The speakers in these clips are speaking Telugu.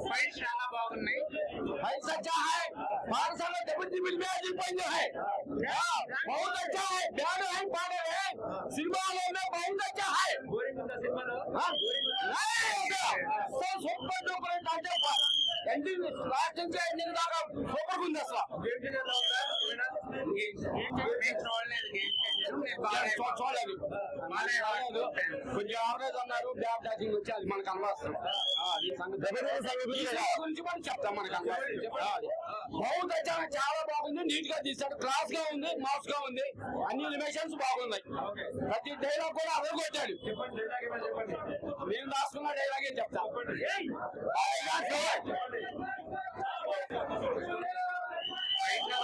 ఫైట్ చాలా బాగున్నాయి. ఫైట్ अच्छा है 5 साल में डब्ल्यूडब्ल्यूई में आज पॉइंट है बहुत अच्छा है ब्याड है पाड़े है सिनेमा में बहुत अच्छा है సో సూపర్ డూపర్ అంటే ఎండింగ్ లాస్ట్ నుంచి ఎండింగ్ దాకా సూపర్ ఉంది అసలు. చూడలేదు కొంచెం యావరేజ్ అన్నారు. బ్యాడ్ డాచింగ్ వచ్చి అది మనకు అనవసరం. గురించి మనం చెప్తాం మనకు బహుత్ అచ్చా చాలా బాగుంది. నీట్ గా తీసాడు. క్లాస్ గా ఉంది, మాస్ గా ఉంది. అన్ని ఎలివేషన్స్ బాగున్నాయి. ప్రతి డైలాగ్ కూడా అదే కొట్టాడు. నేను రాసుకున్న డైలాగే చెప్తా.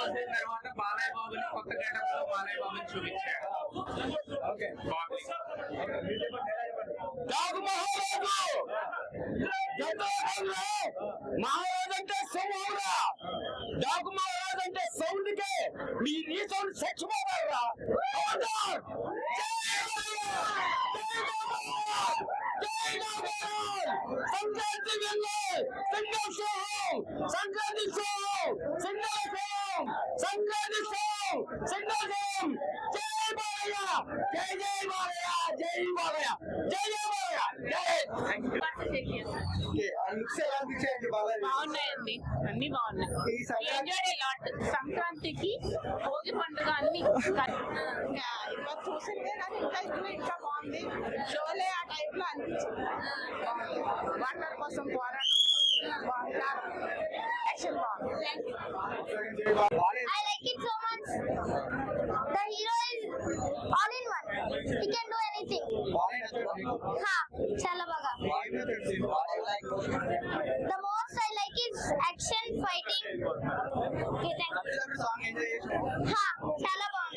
వచ్చిన తర్వాత బాలయ్య బాబుని కొత్త గెటప్ లో బాలయ్య బాబుని చూపించాడు. మహారాజ్ అంటే సౌండ్ డాకు మహారాజ్ అంటే సౌండ్ కే మీ నీ సౌండ్ చచ్చిపోతారా. సంక్రాంతి సంక్రాంతి సంక్రాంతి జై బాలయ్య జై జై బాలయ్య జై బాలయ్య జై జై బాలయ్య బాగున్నాయండి, అన్ని బాగున్నాయి. సంక్రాంతికి భోగి పండుగ అన్ని ఇవాళ చూసిందే కానీ ఇంకా బాగుంది. షోలే ఆ టైప్ లో అనిపించింది. వాటర్ కోసం పోరాటం యాక్షన్ బాగుంది. I like it so much. The hero is all in one. He can do anything. Chala baga. The most I like is action fighting. Okay, thank you. Chala baga.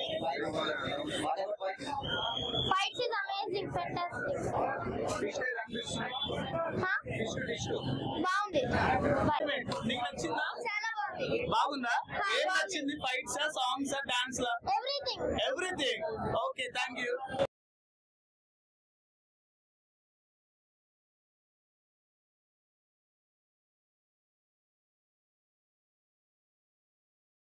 Fights is amazing, fantastic. Bounded. నీకు నచ్చిందా? Chala బాగుందా? ఏం నచ్చింది? Fights, songs, dance, everything. Everything.